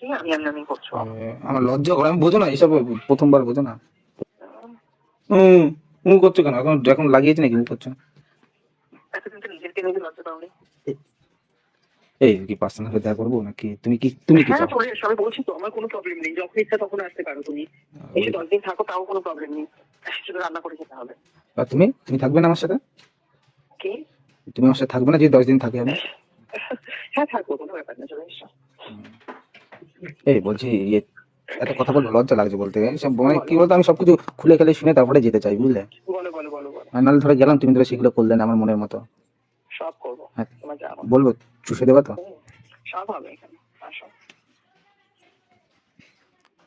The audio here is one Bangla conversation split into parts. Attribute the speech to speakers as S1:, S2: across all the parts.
S1: কি আমি আমি আমি করছো?
S2: আমার লজ্জা করে, আমি বোঝো না এসব, প্রথমবার বোঝো না।
S1: উম,
S2: হুম, হুম করছো কেন? এখন এখন লাগিয়েছে নাকি হুম করছো?
S1: এতদিন তো নিজেকে নিজে লজ্জা পাওনি।
S2: এই কি পার্সোনাল হয়ে দেখা করবো নাকি? তুমি কি
S1: হ্যাঁ
S2: চাও?
S1: চলে এসো, আমি বলছি তো আমার কোনো প্রবলেম নেই, যখন ইচ্ছা তখন আসতে পারো তুমি। এসে
S2: ওই
S1: 10 দিন থাকো তাও কোনো প্রবলেম নেই, শুধু রান্না করে খেতে হবে।
S2: আর তুমি তুমি থাকবে না আমার সাথে?
S1: কি?
S2: তুমি আমার সাথে থাকবে না যদি 10 দিন থাকি আমি?
S1: হ্যাঁ থাকবো, কোনো ব্যাপার না, চলে এসো।
S2: এই বলছি ইয়ে, এত কথা বলবো লজ্জা লাগছে বলতে, সব মানে কি
S1: বলো
S2: বলতো, আমি সবকিছু খুলে খেলে শুনে তারপরে যেতে চাই, বুঝলে?
S1: বলো বলো বলো বলো।
S2: আর নাহলে ধরে গেলাম, তুমি ধরে সেগুলো করলে না আমার মনের মতো।
S1: সব করবো,
S2: হ্যাঁ,
S1: তোমার যাবো।
S2: বলবো চুষে দেবা তো?
S1: সব হবে এখানে, আসো।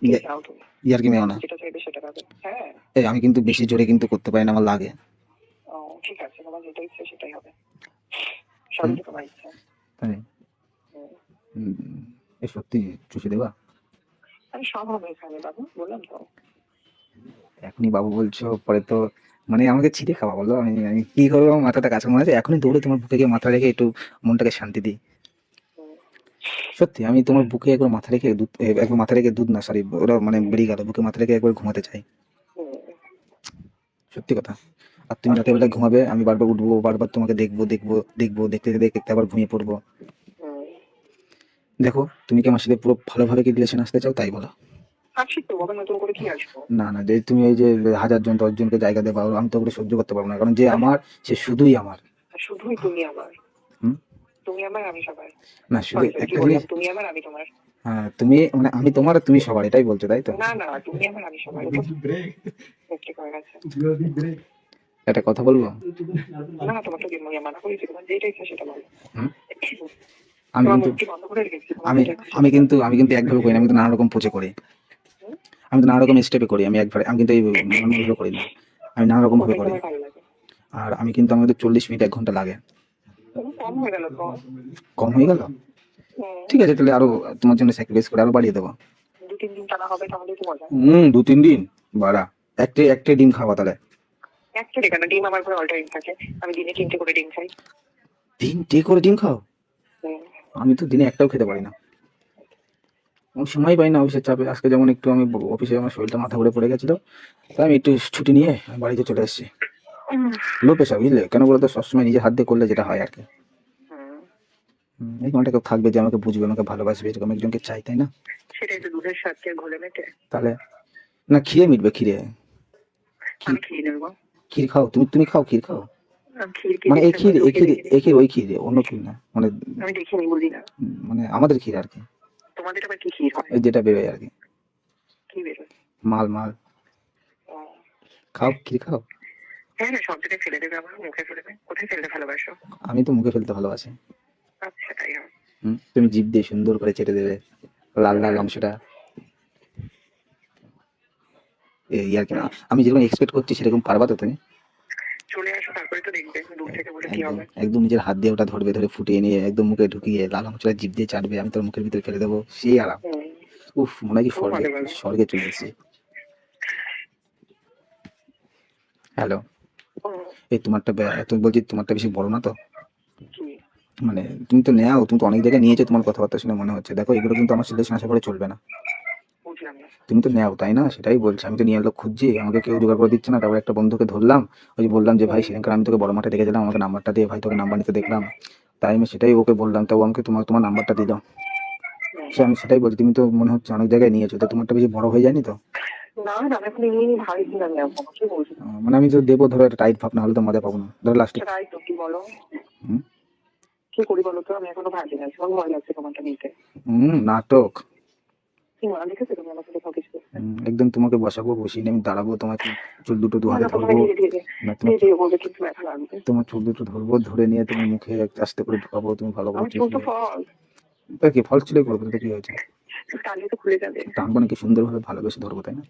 S1: কি চাও তুমি?
S2: ইয়ার কি মেও না।
S1: যেটা চাইবে সেটা পাবে। হ্যাঁ।
S2: এই আমি কিন্তু বেশি জোরে কিন্তু করতে পারি না, আমার লাগে।
S1: ও ঠিক আছে, তোমার যেটা ইচ্ছে সেটাই হবে,
S2: হুম,
S1: সবই তো তোমার ইচ্ছা।
S2: তাই?
S1: হুম।
S2: হুম, এই সত্যি চুষে দেবা?
S1: আরে সব হবে এখানে বাবু, বললাম তো।
S2: এখনই বাবু বলছো, পরে তো মানে আমাকে ছিটে খাওয়া, বলো আমি আমি কি করবো? আমার মাথাটা কাছে মনে আছে, এখনই দৌড়ে তোমার বুকে গিয়ে মাথা রেখে একটু মনটাকে শান্তি দিই।
S1: হুম।
S2: সত্যি আমি তোমার বুকে একবার মাথা রেখে দুধ, একবার মাথা রেখে দুধ না, সরি ওরা মানে বেরিয়ে গেল, বুকে মাথা রেখে একবার ঘুমাতে চাই।
S1: হুম।
S2: সত্যি কথা। আর তুমি রাতের বেলা ঘুমাবে, আমি বারবার উঠবো, বারবার তোমাকে দেখবো দেখবো দেখবো, দেখতে দেখতে দেখতে আবার ঘুমিয়ে পড়বো।
S1: হুম।
S2: দেখো, তুমি কি আমার সাথে পুরো ভালোভাবে কি রিলেশন আসতে চাও তাই বলো?
S1: আসি তো, আবার নতুন করে কি আসবো?
S2: না না, যে তুমি এই যে 1000 জন 10 জনকে জায়গা দেবা, আমি তো ওগুলো সহ্য করতে পারবো না, কারণ যে আমার সে শুধুই আমার।
S1: শুধুই তুমি আমার?
S2: হুম,
S1: তুমি আমার আমি সবার?
S2: না শুধু
S1: সরি সরি, কি
S2: একটা
S1: বললাম?
S2: জিনিস।
S1: তুমি আমার আমি তোমার?
S2: হ্যাঁ, তুমি মানে আমি তোমার আর তুমি সবার, এটাই বলছো তাই তো?
S1: না না, তুমি আমার আমি সবার, মিস্টেক হয়ে গেছে।
S2: একটা কথা বলবো?
S1: না তোমার তো মানা করেছি, তোমার যেটা ইচ্ছা সেটা বলো।
S2: হুম, আমি
S1: তোমার
S2: কিন্তু
S1: মুখ কি বন্ধ করে রেখেছি, তোমার
S2: আমি
S1: যেটা ইচ্ছা
S2: আমি
S1: সেটা বলো।
S2: কিন্তু আমি কিন্তু একভাবে করি না, আমি কিন্তু নানা রকম পোজে করি।
S1: হুম?
S2: আমি তো নানা রকম স্টেপে করি, আমি একবারে আমি কিন্তু এই নর্মাল গুলো করি না, আমি নানা রকম ভাবে
S1: কোনটাই
S2: করি।
S1: তোমার ভালো লাগে?
S2: আর আমি কিন্তু আমাদের 40 মিনিট 1 ঘন্টা লাগে।
S1: কম হয়ে গেল তো।
S2: কম হয়ে গেল?
S1: হুম।
S2: ঠিক আছে, তাহলে আরো তোমার জন্য স্যাক্রিফাইস করে আরো বাড়িয়ে দেবো।
S1: 2-3 দিন টানা হবে তাহলে তো মজা।
S2: 2-3 দিন বাড়া, একটা ডিম খাওয়া তাহলে।
S1: অ্যাকচুয়ালি কেন, ডিম আমার ঘরে অল টাইম থাকে, আমি দিনে 3টে করে ডিম খাই।
S2: 3টে করে ডিম খাও?
S1: হুম।
S2: আমি তো দিনে একটাও খেতে পারি না, আমি সময় পাই না অফিসের চাপে। আজকে যেমন একটু আমি অফিসে আমার শরীরটা মাথা ঘুরে পড়ে গেছিল, তাই আমি একটু ছুটি নিয়ে বাড়িতে চলে এসেছি।
S1: হুম।
S2: লো প্রেশার, বুঝলে? কেন বলতো, সবসময় নিজে হাত দিয়ে করলে যেটা হয় আর কি। এরকম একটা কেউ থাকবে যে আমাকে বুঝবে, আমাকে ভালোবাসবে, এরকম একজনকে চাই, তাই না?
S1: সেটাই তো, দুধের স্বাদকে ঘোলে মেটে।
S2: তাহলে না, ক্ষীরে মিটবে, ক্ষীরে।
S1: আমি
S2: ক্ষীর,
S1: খেয়ে নেবো।
S2: ক্ষীর খাও তুমি, তুমি খাও ক্ষীর খাও।
S1: আমি ক্ষীর কি
S2: মানে এই
S1: দেখে
S2: ক্ষীর, এই
S1: চোখে
S2: ক্ষীর,
S1: দেখিনি।
S2: এই ক্ষীর, ওই ক্ষীর, অন্য ক্ষীর না মানে।
S1: আমি দেখিনি, বুঝি না।
S2: মানে আমাদের ক্ষীর আর কি,
S1: তোমাদের আবার কি ক্ষীর হয়?
S2: এই যেটা বেরোয় আর কি,
S1: কি বেরোয়?
S2: মাল মাল।
S1: ও,
S2: খাও ক্ষীর খাও।
S1: হ্যাঁ হ্যাঁ, সব জায়গায় ফেলে দেবে, আমার মুখে ফেলে দেবে, কোথায় ফেলতে ভালোবাসো?
S2: আমি তো মুখে ফেলতে ভালোবাসি।
S1: আচ্ছা তাই হয়।
S2: তুমি জিভ দিয়ে সুন্দর করে চেটে দেবে লাল লাল অংশটা, এই আর কি না। আমি যেরকম এক্সপেক্ট করছি সেরকম পারবা তো তুমি?
S1: চলে আসো, তারপরে তো দেখবে দূর থেকে বলে কি
S2: একদম
S1: হবে।
S2: একদম নিজের হাত দিয়ে ওটা ধরবে, ধরে ফুটিয়ে নিয়ে একদম মুখে ঢুকিয়ে লাল অংশটা জিভ দিয়ে চাটবে, আমি তোর মুখের ভিতরে ফেলে দেবো, সেই আরাম।
S1: হুম।
S2: উফ, মনে হয় কি
S1: খুব
S2: স্বর্গে,
S1: ভালো ভালো।
S2: স্বর্গে চলে এসেছি। হ্যালো,
S1: হুম।
S2: এই তোমারটা তুমি বলছি তোমারটা বেশি বড় না তো?
S1: কি?
S2: মানে তুমি তো নেও, তুমি তো অনেক জায়গায় নিয়েছো, তোমার কথাবার্তা শুনে মনে হচ্ছে। দেখো, এগুলো কিন্তু আমার সিলেকশন আশা করে চলবে না।
S1: বুঝলাম না।
S2: তুমি তো নেও তাই না, সেটাই বলছি, আমি তো নিয়ে লোক খুঁজছি, আমাকে কেউ জোগাড় করে দিচ্ছে না। তারপর একটা বন্ধুকে ধরলাম, ওই যে বললাম যে ভাই
S1: হুম।
S2: সেদিনকার আমি তোকে বড় মাঠে দেখেছিলাম, আমাকে নাম্বারটা দিয়ে, ভাই তোকে নাম্বার নিতে দেখলাম। তাই আমি সেটাই ওকে বললাম, তো ও আমাকে তোমার তোমার নাম্বারটা দিল।
S1: হুম।
S2: সে আমি সেটাই বলছি, তুমি তো মনে হচ্ছে অনেক জায়গায় নিয়েছো, তো তোমারটা বেশি বড় হয়ে যায়নি তো?
S1: না না, আমি এখন নিয়ে নি, ভাবছি না নেবো, কি বলছি।
S2: মানে আমি তো দেবো ধরো একটা টাইট ভাব, না হলে তো মজা পাবো না ধরো লাস্টে।
S1: সেটাই তো, কি বলো? কি করি বলো তো, আমি এখনো ভাবি না, ভীষণ ভয় লাগছে তোমারটা নিতে।
S2: নাটক।
S1: সিনেমা দেখেছো তুমি আমাকে দেখাও কিছু করতে?
S2: একদম তোমাকে বসাবো, বসিয়ে নিয়ে আমি দাঁড়াবো, তোমার চুল দুটো দু
S1: না
S2: হাতে
S1: না, প্রথমে
S2: ধরবো।
S1: ধীরে ধীরে
S2: না, তোমার
S1: ধীরে ধীরে বলবে, কিন্তু ব্যথা লাগবে।
S2: তোমার চুল দুটো ধরবো, ধরে নিয়ে তোমার মুখে আস্তে করে ঢুকাবো, তুমি ভালো করে
S1: আমার চুল তো
S2: চুষবে।
S1: ফল,
S2: তা কি ফল ছিলই করবো, তো কি হয়েছে?
S1: টানলে তো খুলে যাবে।
S2: টানবো নাকি, সুন্দরভাবে ভালোবেসে ধরবো, তাই না?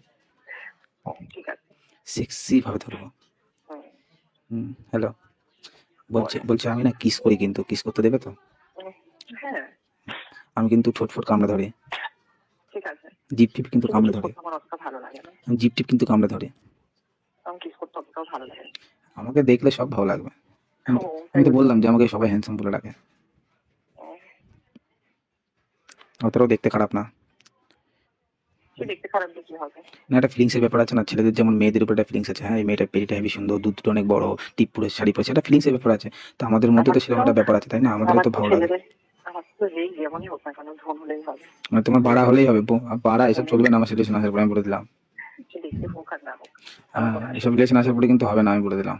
S1: ঠিক আছে।
S2: সেক্সি ভাবে ধরবো।
S1: হুম।
S2: হ্যালো, বলছি
S1: বলো।
S2: বলছি আমি না কিস করি, কিন্তু কিস করতে দেবে তো?
S1: উম, হ্যাঁ।
S2: আমি কিন্তু ঠোঁট ফোট কামড়ে ধরি,
S1: ঠিক আছে।
S2: জিপ টিপ কিন্তু
S1: কিন্তু
S2: কামড়ে
S1: কিস
S2: ধরি,
S1: করতে আমার অতটা ভালো লাগে না।
S2: আমি জিপ টিপ কিন্তু কামড়ে ধরি।
S1: আমার কিস করতে অতটাও ভালো লাগে না।
S2: আমাকে দেখলে সব ভালো লাগবে। আমি
S1: ও,
S2: তো
S1: তাই
S2: আমি তো
S1: বলছো?
S2: বললাম যে আমাকে সবাই হ্যান্ডসাম বলে ডাকে,
S1: উম,
S2: অতটাও দেখতে খারাপ না।
S1: সে দেখতে খারাপ দেখলে হবে।
S2: না, একটা ফিলিংসের ব্যাপার আছে না, ছেলেদের যেমন মেয়েদের উপর একটা ফিলিংস আছে, হ্যাঁ এই মেয়েটা পেটটা হেবি সুন্দর, দুধটা অনেক বড়, টিপ পরে শাড়ি পরেছে, একটা ফিলিংসের ব্যাপার আছে। তো আমাদের মধ্যে তো
S1: আমার
S2: সেরকম
S1: তো
S2: একটা ব্যাপার আছে, তাই না? আমাদের
S1: আমার
S2: তো
S1: তো
S2: ভালো লাগে।
S1: ছেলেদের আমার তো এই যেমনই হোক না কেন ধন হলেই হবে।
S2: মানে তোমার বাড়া হলেই হবে, বাড়া এসব চলবে না আমার সিচুয়েশন আসার পরে, আমি বলে দিলাম।
S1: সে দেখতে হোক আর না হোক আমার কোনো
S2: এসব
S1: আসে
S2: রিলেশন আসার পরে কিন্তু হবে না, আমি বলে দিলাম।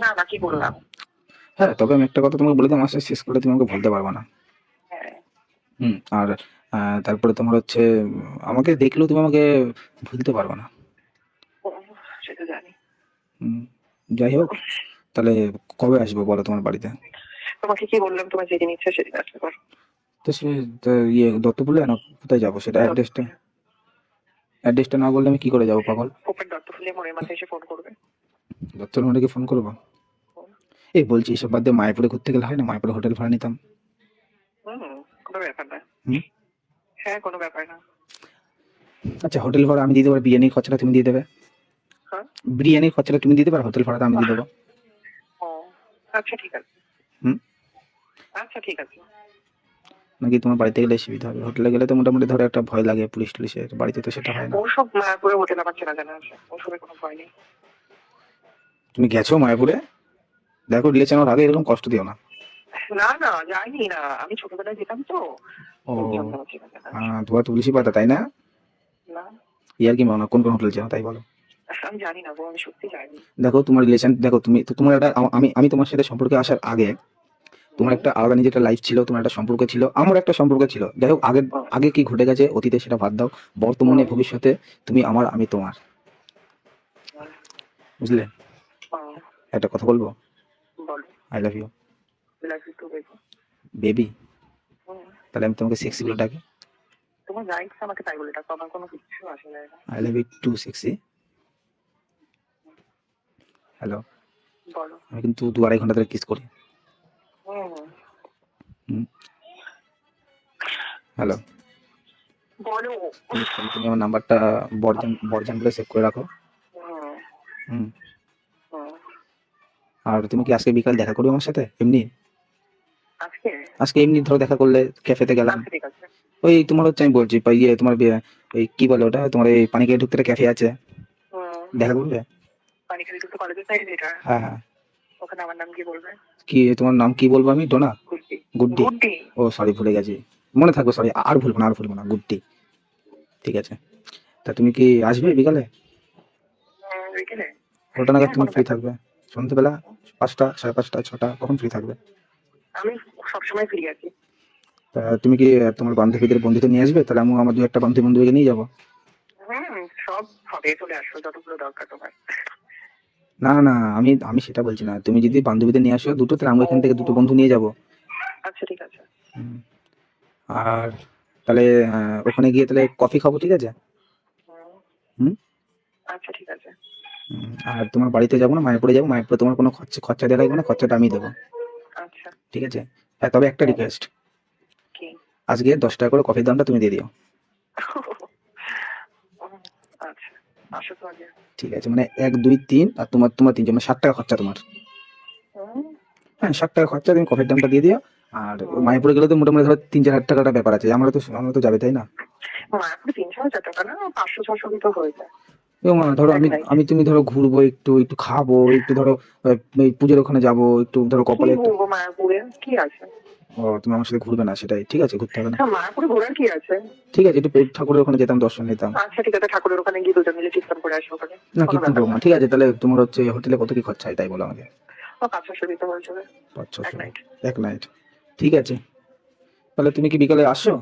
S1: না না কি বললাম।
S2: হ্যাঁ, তবে আমি একটা কথা তোমাকে বলে দিলাম, মাস্টার শেষ করলে তুমি আমাকে ভুলতে পারবে না।
S1: হ্যাঁ
S2: আর তারপরে তোমার হচ্ছে আমাকে দেখলেও তুমি আমাকে ভুলতে পারবে না।
S1: ও, সেটা জানি।
S2: হুম, যাই হোক, তাহলে কবে আসবো বলো তোমার বাড়িতে?
S1: তোমাকে কি বললাম, তোমার যেদিন ইচ্ছা সেদিন আসতে পারো।
S2: তো সে তো ইয়ে দত্তপুরে না, কোথায় যাবো সেটা? অ্যাড্রেসটা না বললে আমি কি করে যাবো পাগল?
S1: ওপেন দত্তফুলে মোড়ের মাথায় এসে ফোন করবে।
S2: দত্তর মাঠে ফোন করবো? এই বলছি, এসব বাদ দিয়ে মায়াপুরে ঘুরতে গেলে হয় না? মায়াপুরে হোটেল ভাড়া নিতাম।
S1: কোনো ব্যাপার না।
S2: হুম।
S1: হ্যাঁ কোনো ব্যাপার না।
S2: আচ্ছা, হোটেল ভাড়া আমি দিয়ে দেবো, বিরিয়ানির খরচাটা তুমি দিয়ে দেবে।
S1: হ্যাঁ
S2: বিরিয়ানির খরচাটা তুমি দিয়ে দেবে, আর হোটেল ভাড়াটা আমি দিয়ে দেবো।
S1: ও আচ্ছা ঠিক আছে।
S2: হুম।
S1: আচ্ছা ঠিক আছে।
S2: নাকি তোমার বাড়িতে গেলে সুবিধা হবে? হোটেলে গেলে তো মোটামুটি ধরো একটা ভয় লাগে পুলিশ টুলিশের, বাড়িতে তো সেটা হয় না।
S1: ওসব মায়াপুরে হোটেল আমার চেনা জানা আছে, ওসবের কোনো ভয় নেই।
S2: তুমি গেছো মায়াপুরে? দেখো, রিলেশন হওয়ার আগে এরকম কষ্ট দিও না।
S1: না না যাইনি না, আমি ছোটবেলায় যেতাম তো
S2: ও,
S1: ওই জন্য আমার চেনা জানা আছে।
S2: তোমার তুলসী পাতা তাই না?
S1: না
S2: ইয়ার কি মানো, কোন কোন হোটেল চেনো তাই বলো।
S1: আমি জানি না গো, আমি সত্যি জানি।
S2: দেখো তোমার রিলেশন, দেখো তুমি তো তোমার একটা আমি আমি তোমার সাথে সম্পর্কে আসার আগে তোমার একটা আলাদা নিজের একটা লাইফ ছিল, তোমার একটা সম্পর্ক ছিল, আমার একটা সম্পর্ক ছিল। যাই হোক, আগে আগে কি ঘটে গেছে অতীতে সেটা বাদ দাও, বর্তমানে ভবিষ্যতে তুমি আমার, আমি তোমার, বুঝলে? একটা কথা বলবো,
S1: বলো।
S2: I love you
S1: love you too baby.
S2: Baby. তাহলে আমি তোমাকে সেক্সি বলে ডাকি?
S1: তোমার যা ইচ্ছা আমাকে তাই বলে ডাকো, আমার কোনো কিছু আসে যায় না।
S2: I love you too sexy. Hello,
S1: বলো।
S2: আমি কিন্তু 2-2.5 ঘন্টা ধরে কিস করি। হ্যালো,
S1: বলো।
S2: তুমি আমার নাম্বারটা বর্জন বর্জন বলে সেভ করে রাখো। হুম। আর তুমি কি আজকে বিকাল দেখা করবে আমার সাথে এমনি?
S1: আজকে
S2: আজকে এমনি ধরো দেখা করলে, ক্যাফেতে গেলাম।
S1: আচ্ছা ঠিক আছে।
S2: ওই তোমার হচ্ছে, আমি বলছি ইয়ে তোমার ওই কি বলে ওটা, তোমার এই পানিকে ঢুকতে একটা ক্যাফে আছে, দেখা করবে?
S1: পানিখালি তো কলেজের সাইডে যেটা,
S2: হ্যাঁ হ্যাঁ।
S1: ওখানে আমার নাম কি বলবে?
S2: কি তোমার নাম কি বলবো আমি? ডোনা?
S1: গুড্ডি।
S2: গুড্ডি?
S1: গুড্ডি।
S2: ও সরি, ভুলে গেছি, মনে থাকবে, সরি, আর ভুলবো না, আর ভুলবো না, গুড্ডি। ঠিক আছে, তা তুমি কি আসবে বিকালে?
S1: বিকেলে?
S2: কটা নাগাদ
S1: হ্যাঁ,
S2: তুমি
S1: কোনো
S2: ফ্রি
S1: ব্যাপার
S2: থাকবে? সন্ধ্যেবেলা 5টা, 5:30, 6টা, কখন ফ্রি থাকবে?
S1: আমি সবসময় ফ্রি আছি।
S2: তা তুমি কি তোমার বান্ধবীদের বন্ধুদের নিয়ে আসবে? তাহলে আমি আমার 2-1টা বান্ধবীকে নিয়ে যাবো।
S1: সব হবে, চলে আসো যতগুলো দরকার তোমার।
S2: না না, আমি আমি সেটা বলছি না, তুমি যদি বান্ধবীদের নিয়ে আসো দুটো, তাহলে আমি এখান থেকে 2টো বন্ধু নিয়ে যাবো।
S1: আচ্ছা ঠিক আছে।
S2: আর তাহলে ওখানে গিয়ে তাহলে কফি খাবো, ঠিক আছে? হুম।
S1: আচ্ছা ঠিক আছে।
S2: আর তোমার বাড়িতে যাবো না, মায়াপুরে যাবো, মায়াপুরে তোমার কোনো খরচা দেওয়া লাগবে না, খরচাটা আমি দেবো।
S1: আচ্ছা
S2: ঠিক আছে? হ্যাঁ, তবে একটা রিকোয়েস্ট,
S1: কি?
S2: আজকে 10 টাকা করে কফির দামটা তুমি দিয়ে দিও।
S1: আচ্ছা আসো তো আগে।
S2: ঠিক আছে, মানে 1 2 3, আর তোমার তোমার 3জন, মানে 60 টাকা খরচা তোমার। হ্যাঁ, 60 টাকা খরচা, তুমি কফির দামটা দিয়ে দিও। আর মায়াপুরে গেলে তো মোটামুটি ধরো 3-4 হাজার টাকাটা ব্যাপার আছে, আমরা তো যাবে, তাই না?
S1: মায়াপুরে 300-4 টাকা না, 500-600 তো হয়ে যায়।
S2: এবং ধরো আমি
S1: এক
S2: আমি তুমি ধরো ঘুরবো, একটু একটু খাবো, একটু ধরো এই পুজোর ওখানে যাবো, একটু ধরো কপালে একটু।
S1: ঘুরবো মায়াপুরে, কি আছে?
S2: ও, তুমি আমার সাথে ঘুরবে না, সেটাই ঠিক আছে, ঘুরতে হবে না।
S1: মায়াপুরে ঘোরার কি আছে?
S2: ঠিক আছে, একটু ঠাকুরের ওখানে যেতাম, দর্শন নিতাম।
S1: আচ্ছা ঠিক আছে, ঠাকুরের ওখানে গিয়ে দুজন মিলে চিৎকার করে আসবো ওখানে।
S2: না, কীর্তন করবো না। ঠিক আছে, তাহলে তোমার হচ্ছে হোটেলে কত কি খরচা হয় তাই বলো আমাকে।
S1: 500 দিতে হয়ে যাবে।
S2: 500
S1: এক নাইট।
S2: এক নাইট? ঠিক আছে, তাহলে তুমি কি বিকালে আসছো?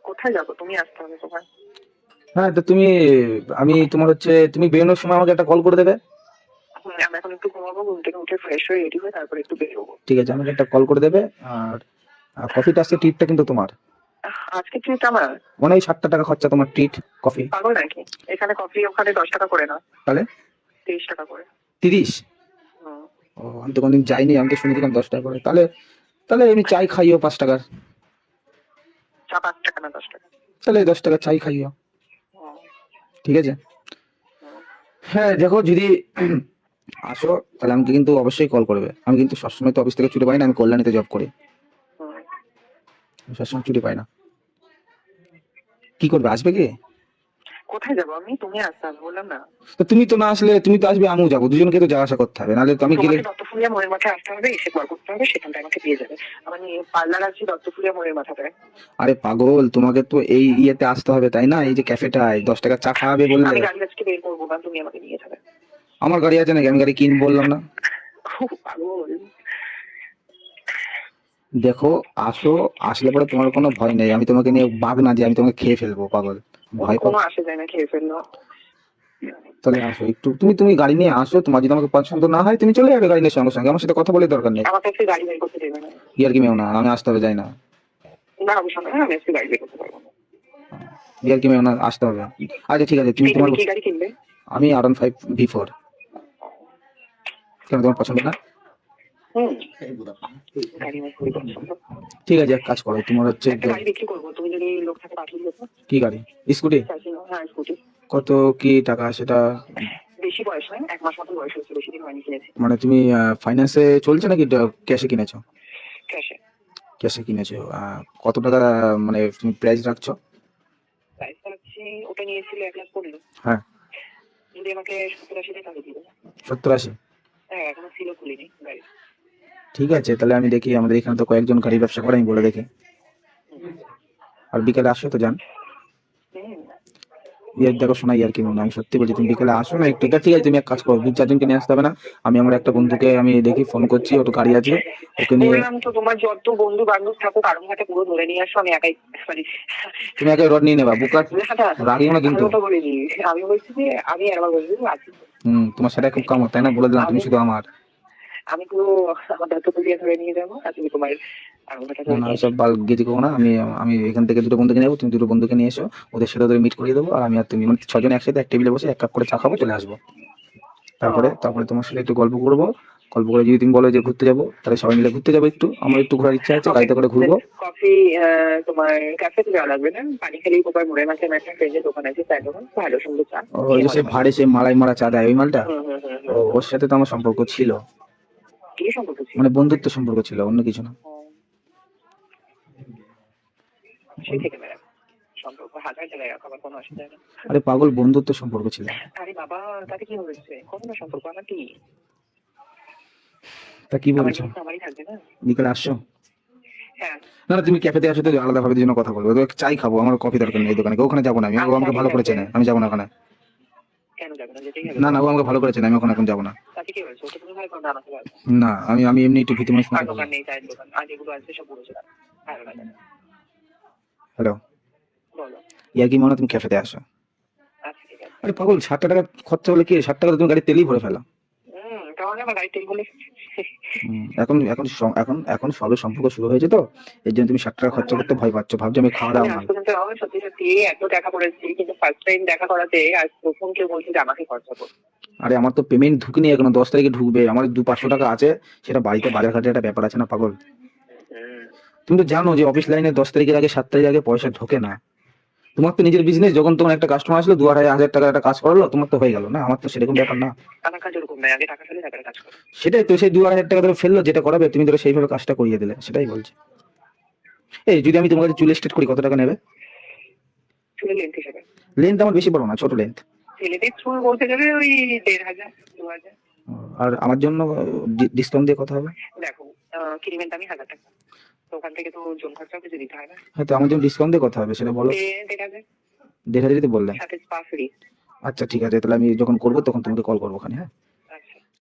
S1: কোথায় যাবো, তুমি আসতে হবে তোমার।
S2: হ্যাঁ, তো আমি তোমার হচ্ছে, তুমি বেরোনোর সময় আমাকে একটা কল করে দেবে।
S1: আমি এখন একটু ঘুমাবো, ঘুম থেকে উঠে ফ্রেশ হয়ে রেডি হয়ে তারপরে একটু বেরোবো।
S2: ঠিক আছে, আমাকে একটা কল করে দেবে। আর কফিটা আজকে ট্রিটটা কিন্তু তোমার,
S1: আজকে ট্রিট আমার?
S2: মানে ওই 60 টাকা খরচা তোমার ট্রিট কফি।
S1: পাগল নাকি? এখানে কফি ওখানে 10 টাকা করে না,
S2: তাহলে
S1: 30 টাকা করে।
S2: 30? ও, আমি তো কোনদিন যাইনি, আমি তো শুনেছিলাম 10 টাকা করে। তাহলে তাহলে এমনি চাই খাইও 5 টাকার।
S1: চা 5 টাকা না 10 টাকা?
S2: তাহলে 10 টাকা চাই খাইও, ঠিক আছে? হ্যাঁ দেখো, যদি আসো তাহলে আমাকে কিন্তু অবশ্যই কল করবে। আমি কিন্তু সবসময় তো অফিস থেকে ছুটি পাই না, আমি কল্যাণীতে জব করি, আমি সবসময় ছুটি পাই না। কি করবে, আসবে কি?
S1: কোথায় যাবো আমি? তুমি আসতে হবে বললাম না।
S2: তো তুমি তো না আসলে, তুমি তো আসবে আমিও যাবো, দুজনকে তো যাওয়া আসা করতে হবে, নাহলে তো আমি গেলে।
S1: তোমাকে দত্তফুলিয়া মোড়ের মাথায় আসতে হবে, এসে কল করতে হবে, সেখানটায় আমাকে পেয়ে যাবে। আমার পার্লার আছে দত্তফুলিয়া মোড়ের মাথাটায়।
S2: আরে পাগল, তোমাকে তো এই ইয়েতে আসতে হবে তাই না, এই যে ক্যাফেটায় 10 টাকা চা খাওয়াবে বললে।
S1: আমি গাড়ি আজকে বের করবো, কারণ তুমি আমাকে নিয়ে যাবে।
S2: আমার গাড়ি আছে নাকি, আমি গাড়ি কিনবো বললাম না।
S1: খুব পাগল।
S2: দেখো, আসো, আসলে পরে তোমার কোনো ভয় নেই, আমি তোমাকে নিয়ে বাঘ না যে আমি তোমাকে খেয়ে ফেলবো পাগল, ভয় পাও।
S1: কোনো আসে যায় না, খেয়ে ফেললো।
S2: তাহলে আসো একটু, তুমি তুমি গাড়ি নিয়ে আসো, তোমার যদি আমাকে পছন্দ না হয় তুমি চলে যাবে গাড়ি নিয়ে সঙ্গে সঙ্গে, আমার সাথে কথা বলে দরকার নেই।
S1: আমার কাছে গাড়ি বের করতে দেবে না।
S2: ইয়ার কি মেও না, আমি আসতে হবে যাই না।
S1: না অবশ্য না, আমি আজকে গাড়ি বের করতে পারবো না।
S2: ইয়ার কি মেও না, আসতে হবে। আচ্ছা ঠিক আছে, তুমি তোমার,
S1: তুমি কি গাড়ি কিনবে?
S2: আমি R15 V4। কেন, তোমার পছন্দ না?
S1: গাড়ি আমার খুবই পছন্দ।
S2: ঠিক আছে, এক কাজ করো, তোমার হচ্ছে
S1: একটা গাড়ি বিক্রি করবো, তুমি যদি লোক থাকে পাঠিয়ে দিও তো।
S2: কি গাড়ি? স্কুটি?
S1: হ্যাঁ স্কুটি।
S2: কত কি টাকা সেটা?
S1: বেশি বয়স নয়, 1 মাস মতো বয়স হয়েছে, বেশি দিন হয়নি কিনেছি।
S2: মানে তুমি ফাইন্যান্সে চলছে নাকি ক্যাশে কিনেছো?
S1: ক্যাশে।
S2: ক্যাশে কিনেছো। কত টাকা মানে তুমি প্রাইস রাখছো?
S1: প্রাইস রাখছি, ওটা নিয়েছিল 1,15,000।
S2: হ্যাঁ।
S1: যদি আমাকে 70-80 টাকা দিবে।
S2: 70-80?
S1: হ্যাঁ, এখনো ছিল খুলিনি গাড়ি।
S2: ঠিক আছে, তাহলে আমি দেখি, আমাদের এখানে তো কয়েকজন গাড়ির ব্যবসা করে, আমি বলে দেখি। আর বিকেলে আসো তো যান। ইয়ার দেখো শোনা, ইয়ার কি মনে, আমি সত্যি বলছি, তুমি বিকেলে আসো না একটু। ঠিক আছে, তুমি এক কাজ করো, 2-4জনকে নিয়ে আসতে হবে না, আমি আমার একটা বন্ধুকে আমি দেখি, ফোন করছি, ওর গাড়ি আছে, ওকে নিয়ে।
S1: বললাম তো, তোমার যত বন্ধু বান্ধব থাকো কারণ হাতে পুরো ধরে নিয়ে আসো, আমি একাই পারি।
S2: তুমি একাই রড নিয়ে নেবা, বুকার রাগিও না কিন্তু।
S1: আমি বলছি যে আমি একবার বলছি আছি।
S2: তোমার সেটা খুব কামড় তাই না, বলে দিলাম তুমি শুধু আমার।
S1: আমি পুরো আমার দাঁত দিয়ে ধরে নিয়ে যাবো, আর তুমি তোমার
S2: না সব বাল গেজি করবো না, আমি আমি এখান থেকে 2টো বন্ধুকে নেবো, তুমি 2টো বন্ধুকে নিয়ে এসো, ওদের সাথে ওদের মিট করিয়ে দেবো, আর আমি আর তুমি মানে 6জন একসাথে এক টেবিলে বসে 1 কাপ করে চা খাবো, চলে আসবো। তারপরে তারপরে তোমার সাথে একটু গল্প করবো, গল্প করে যদি তুমি বলো যে ঘুরতে যাবো, তাহলে সবাই মিলে ঘুরতে যাবো একটু, আমার একটু ঘোরার ইচ্ছা আছে, গাড়িতে করে ঘুরবো।
S1: কফি তোমার ক্যাফেতে যাওয়া লাগবে না, পানি খেলেই কোপার মোড়ের মাঝে একটা ফ্রেন্ডের দোকান আছে, চায়ের দোকান, ভালো সুন্দর চা।
S2: ওই যে সে ভাড়ে সে মালাই মারা চা দেয়, ওই মালটা। ওর সাথে তো আমার সম্পর্ক ছিল।
S1: কি সম্পর্ক ছিল?
S2: মানে বন্ধুত্ব সম্পর্ক ছিল, অন্য কিছু না।
S1: সেই থেকে মেরা সম্পর্ক হাজার জায়গায় রাখো, আমার কোনো অসুবিধা নেই।
S2: আরে পাগল, বন্ধুত্ব সম্পর্ক ছিল।
S1: আরে বাবা, তাতে কি হয়েছে? কত না সম্পর্ক, আমার কি?
S2: তা কি বলছো?
S1: আমারই থাকবে না।
S2: বিকেলে আসছো?
S1: হ্যাঁ।
S2: না না, তুমি ক্যাফেতে আসো তো আলাদা ভাবে দুজনে কথা বলবো, চাই খাবো, আমার কফি দরকার নেই, এই দোকানে ওখানে যাবো না, আমি ও আমাকে ভালো করে চেনে, আমি যাবো না ওখানে।
S1: কেন যাবে না? যেতেই হবে।
S2: না না, ও আমাকে ভালো করে চেনে, আমি ওখানে এখন যাবো না।
S1: তাতে কি হয়েছে? ওটা তুমি ভাই করো না, আমাকে ভালো।
S2: না, আমি আমি এমনি একটু ভীতি মানুষ।
S1: আর দোকান নেই, চায়ের দোকান আর যেগুলো আছে সব বলেছে ভালো লাগে না।
S2: হ্যালো,
S1: বলো।
S2: ইয়া কি মনে, তুমি ক্যাফেতে আসো।
S1: আচ্ছা ঠিক আছে।
S2: আরে পাগল, 60 টাকা খরচা হলে কি, 60 টাকা তুমি গাড়ি তেলই ভরে ফেলা।
S1: তাহলে আমার গাড়ি তেল বলে।
S2: এখন এখন এখন এখন সবে সম্পর্ক শুরু হয়েছে তো, এর জন্য তুমি 60 টাকা খরচা করতে ভয় পাচ্ছ, ভাবছো আমি খাওয়া দাওয়া মাল।
S1: সত্যি সত্যি এত টাকা পড়েছি, কিন্তু ফার্স্ট টাইম দেখা করাতে আজ প্রথম কেউ বলছে যে আমাকে খরচা করো।
S2: আরে আমার তো পেমেন্ট ঢুকেনি এখনো, 10 তারিখে ঢুকবে, আমার 200-500 টাকা আছে, সেটা বাড়িতে বাজার ঘাটে একটা ব্যাপার আছে না পাগল। তুমি তো জানো যে অফিস লাইনে 10 তারিখের আগে 7 তারিখের আগে পয়সা ঢোকে না। তোমার তো নিজের বিজনেস, যখন তোমার একটা কাস্টমার আসলো 2-2,500 টাকা একটা কাজ করলো, তোমার তো হয়ে গেল না, আমার তো সেরকম ব্যাপার না।
S1: আমার কাজ ওরকম নাই, আগে টাকা ফেলে তারপরে কাজ করো।
S2: সেটাই তো, সেই 2-2,500 টাকা ধরে ফেললো, যেটা করাবে তুমি ধরো সেইভাবে কাজটা করিয়ে দিলে, সেটাই বলছি। এই যদি আমি তোমার কাছে চুল স্ট্রেট করি, কত টাকা নেবে?
S1: চুলের লেন্থ হিসেবে।
S2: লেন্থ আমার বেশি বড় না, ছোট লেন্থ।
S1: ছেলেদের চুল বলতে গেলে ওই 1,500 2,000।
S2: আর আমার জন্য ডিসকাউন্ট দিয়ে কথা হবে।
S1: দেখো, ক্রিমের দামই 1,000 টাকা, তো ওখান থেকে তো জন খরচাও কিছু দিতে হয় না।
S2: হ্যাঁ, তো আমার জন্য ডিসকাউন্ট দিয়ে কথা হবে, সেটা বলো।
S1: 1,500
S2: 1,500 বললে?
S1: সাথে স্পা ফ্রি।
S2: আচ্ছা ঠিক আছে, তাহলে আমি যখন করবো তখন তোমাকে কল করবো ওখানে, হ্যাঁ।